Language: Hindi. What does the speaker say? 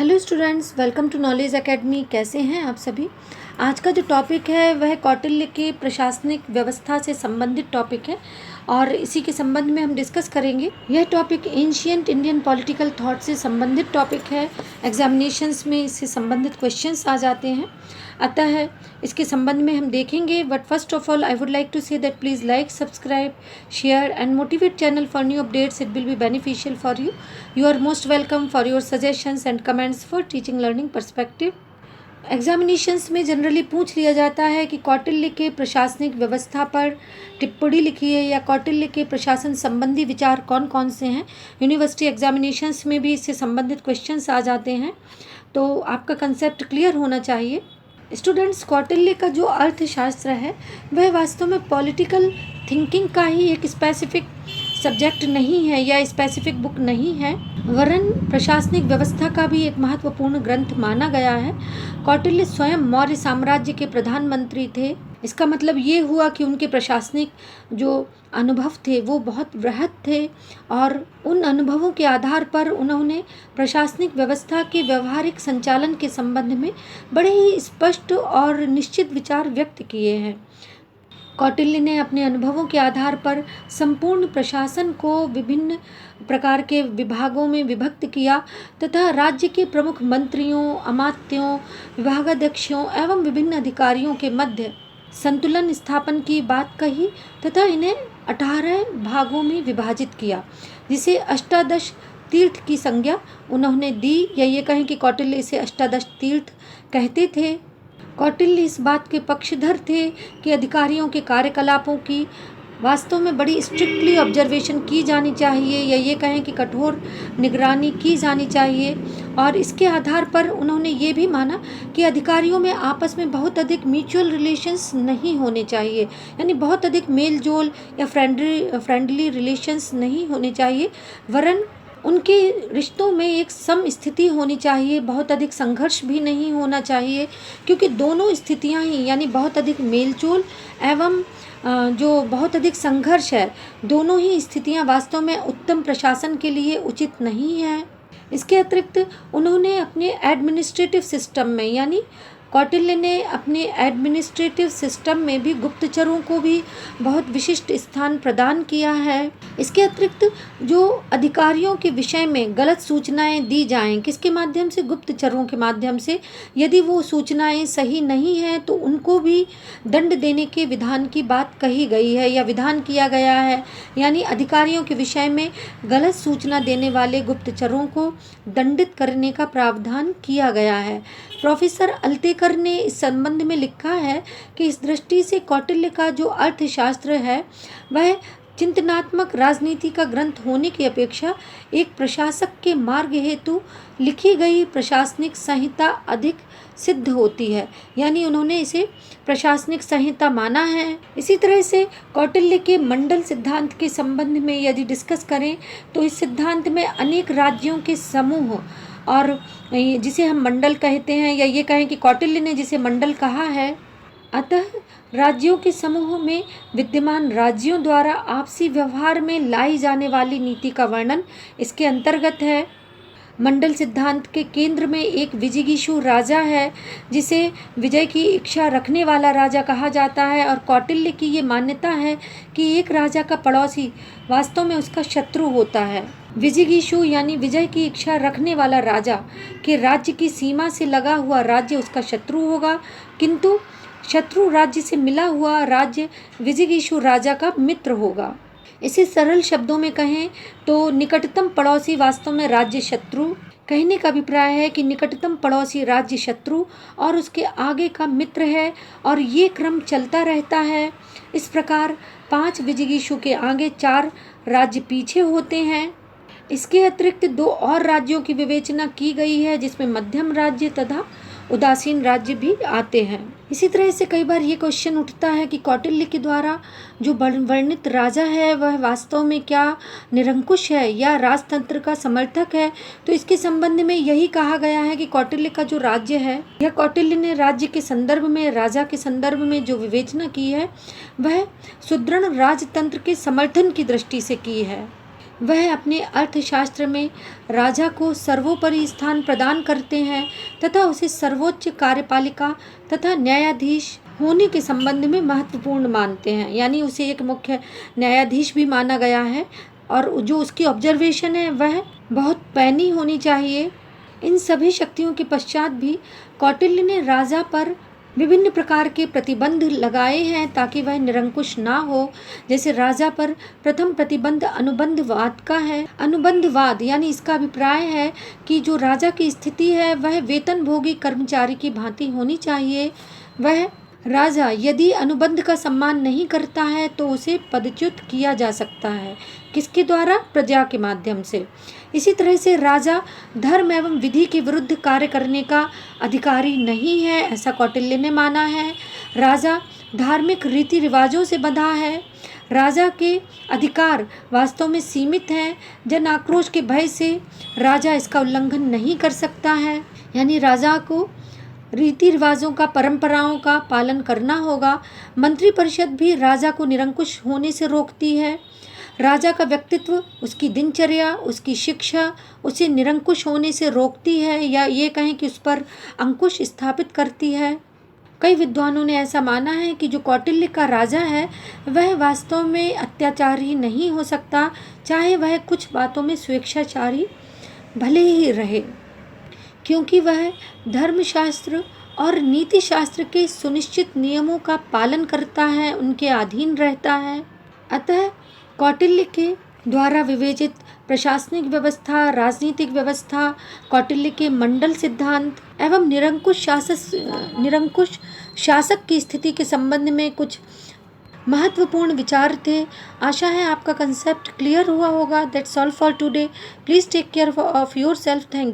Hello students, welcome to knowledge academy. कैसे हैं आप सभी। आज का जो टॉपिक है वह कौटिल्य के प्रशासनिक व्यवस्था से संबंधित टॉपिक है और इसी के संबंध में हम डिस्कस करेंगे। यह topic ancient Indian political thought से संबंधित टॉपिक है। एग्जामिनेशंस में इससे संबंधित क्वेश्चंस आ जाते हैं, अतः इसके संबंध में हम देखेंगे। But first of all I would like to say that please like, subscribe, share and motivate channel for new updates. It will be beneficial for you. You are most welcome for your suggestions and comments for teaching learning perspective. Examinations में जनरली पूछ लिया जाता है कि कौटिल्य के प्रशासनिक व्यवस्था पर टिप्पणी लिखिए या कौटिल्य के प्रशासन संबंधी विचार कौन कौन से हैं। यूनिवर्सिटी एग्जामिनेशंस में भी इससे संबंधित क्वेश्चंस आ जाते हैं, तो आपका कंसेप्ट क्लियर होना चाहिए। स्टूडेंट्स, कौटिल्य का जो अर्थशास्त्र है वह वास्तव में पॉलिटिकल थिंकिंग का ही एक स्पेसिफिक सब्जेक्ट नहीं है या स्पेसिफिक बुक नहीं है, वरन प्रशासनिक व्यवस्था का भी एक महत्वपूर्ण ग्रंथ माना गया है। कौटिल्य स्वयं मौर्य साम्राज्य के प्रधानमंत्री थे। इसका मतलब ये हुआ कि उनके प्रशासनिक जो अनुभव थे वो बहुत वृहद थे और उन अनुभवों के आधार पर उन्होंने प्रशासनिक व्यवस्था के व्यवहारिक संचालन के संबंध में बड़े ही स्पष्ट और निश्चित विचार व्यक्त किए हैं। कौटिल्य ने अपने अनुभवों के आधार पर संपूर्ण प्रशासन को विभिन्न प्रकार के विभागों में विभक्त किया तथा राज्य के प्रमुख मंत्रियों, अमात्यों, विभागाध्यक्षों एवं विभिन्न अधिकारियों के मध्य संतुलन स्थापन की बात कही तथा इन्हें 18 भागों में विभाजित किया, जिसे अष्टादश तीर्थ की संज्ञा उन्होंने दी, या ये कहें कि कौटिल्य इसे अष्टादश तीर्थ कहते थे। कौटिल्य इस बात के पक्षधर थे कि अधिकारियों के कार्यकलापों की वास्तव में बड़ी स्ट्रिक्टली ऑब्जर्वेशन की जानी चाहिए, या ये कहें कि कठोर निगरानी की जानी चाहिए। और इसके आधार पर उन्होंने ये भी माना कि अधिकारियों में आपस में बहुत अधिक म्यूचुअल रिलेशंस नहीं होने चाहिए, यानी बहुत अधिक मेल जोल या फ्रेंडली रिलेशंस नहीं होने चाहिए, वरन उनके रिश्तों में एक सम स्थिति होनी चाहिए। बहुत अधिक संघर्ष भी नहीं होना चाहिए, क्योंकि दोनों स्थितियां ही, यानी बहुत अधिक मेलजोल एवं जो बहुत अधिक संघर्ष है, दोनों ही स्थितियां वास्तव में उत्तम प्रशासन के लिए उचित नहीं है। इसके अतिरिक्त उन्होंने अपने एडमिनिस्ट्रेटिव सिस्टम में, यानी कौटिल्य ने अपने एडमिनिस्ट्रेटिव सिस्टम में भी गुप्तचरों को भी बहुत विशिष्ट स्थान प्रदान किया है। इसके अतिरिक्त जो अधिकारियों के विषय में गलत सूचनाएं दी जाएं, किसके माध्यम से? गुप्तचरों के माध्यम से। यदि वो सूचनाएं सही नहीं हैं तो उनको भी दंड देने के विधान की बात कही गई है या विधान किया गया है, यानी अधिकारियों के विषय में गलत सूचना देने वाले गुप्तचरों को दंडित करने का प्रावधान किया गया है। प्रोफेसर अल्तेकर ने इस संबंध में लिखा है कि इस दृष्टि से कौटिल्य का जो अर्थशास्त्र है वह चिंतनात्मक राजनीति का ग्रंथ होने की अपेक्षा एक प्रशासक के मार्ग हेतु लिखी गई प्रशासनिक संहिता अधिक सिद्ध होती है, यानी उन्होंने इसे प्रशासनिक संहिता माना है। इसी तरह से कौटिल्य के मंडल सिद्धांत के संबंध में यदि डिस्कस करें तो इस सिद्धांत में अनेक राज्यों के समूह, और जिसे हम मंडल कहते हैं, या ये कहें कि कौटिल्य ने जिसे मंडल कहा है, अतः राज्यों के समूह में विद्यमान राज्यों द्वारा आपसी व्यवहार में लाई जाने वाली नीति का वर्णन इसके अंतर्गत है। मंडल सिद्धांत के केंद्र में एक विजिगीषु राजा है, जिसे विजय की इच्छा रखने वाला राजा कहा जाता है, और कौटिल्य की ये मान्यता है कि एक राजा का पड़ोसी वास्तव में उसका शत्रु होता है। विजिगीषु यानी विजय की इच्छा रखने वाला राजा के राज्य की सीमा से लगा हुआ राज्य उसका शत्रु होगा, किंतु शत्रु राज्य से मिला हुआ राज्य विजिगीषु राजा का मित्र होगा। इसे सरल शब्दों में कहें तो निकटतम पड़ोसी वास्तव में राज्य शत्रु। कहने का अभिप्राय है कि निकटतम पड़ोसी राज्य शत्रु और उसके आगे का मित्र है, और ये क्रम चलता रहता है। इस प्रकार 5 विजिगीषु के आगे 4 राज्य पीछे होते हैं। इसके अतिरिक्त 2 और राज्यों की विवेचना की गई है, जिसमें मध्यम राज्य तथा उदासीन राज्य भी आते हैं। इसी तरह से कई बार ये क्वेश्चन उठता है कि कौटिल्य के द्वारा जो वर्णित राजा है वह वास्तव में क्या निरंकुश है या राजतंत्र का समर्थक है। तो इसके संबंध में यही कहा गया है कि कौटिल्य का जो राज्य है, या कौटिल्य ने राज्य के संदर्भ में, राजा के संदर्भ में जो विवेचना की है वह सुदृढ़ राजतंत्र के समर्थन की दृष्टि से की है। वह अपने अर्थशास्त्र में राजा को सर्वोपरि स्थान प्रदान करते हैं तथा उसे सर्वोच्च कार्यपालिका तथा न्यायाधीश होने के संबंध में महत्वपूर्ण मानते हैं। यानी उसे एक मुख्य न्यायाधीश भी माना गया है और जो उसकी ऑब्जर्वेशन है वह बहुत पैनी होनी चाहिए। इन सभी शक्तियों के पश्चात भी कौटिल्य ने राजा पर विभिन्न प्रकार के प्रतिबंध लगाए हैं ताकि वह निरंकुश ना हो। जैसे राजा पर प्रथम प्रतिबंध अनुबंधवाद का है। अनुबंधवाद यानी इसका अभिप्राय है कि जो राजा की स्थिति है वह वेतनभोगी कर्मचारी की भांति होनी चाहिए। वह राजा यदि अनुबंध का सम्मान नहीं करता है तो उसे पदच्युत किया जा सकता है। किसके द्वारा? प्रजा के माध्यम से। इसी तरह से राजा धर्म एवं विधि के विरुद्ध कार्य करने का अधिकारी नहीं है, ऐसा कौटिल्य ने माना है। राजा धार्मिक रीति रिवाजों से बंधा है। राजा के अधिकार वास्तव में सीमित हैं। जन आक्रोश के भय से राजा इसका उल्लंघन नहीं कर सकता है। यानी राजा को रीति रिवाजों का, परंपराओं का पालन करना होगा। मंत्रिपरिषद भी राजा को निरंकुश होने से रोकती है। राजा का व्यक्तित्व, उसकी दिनचर्या, उसकी शिक्षा उसे निरंकुश होने से रोकती है या ये कहें कि उस पर अंकुश स्थापित करती है। कई विद्वानों ने ऐसा माना है कि जो कौटिल्य का राजा है वह वास्तव में अत्याचारी नहीं हो सकता, चाहे वह कुछ बातों में स्वेच्छाचारी भले ही रहे, क्योंकि वह धर्मशास्त्र और नीति शास्त्र के सुनिश्चित नियमों का पालन करता है, उनके अधीन रहता है। अतः कौटिल्य के द्वारा विवेचित प्रशासनिक व्यवस्था, राजनीतिक व्यवस्था, कौटिल्य के मंडल सिद्धांत एवं निरंकुश शासक की स्थिति के संबंध में कुछ महत्वपूर्ण विचार थे। आशा है आपका कंसेप्ट क्लियर हुआ होगा। That's all for today. Please take care of yourself. Thank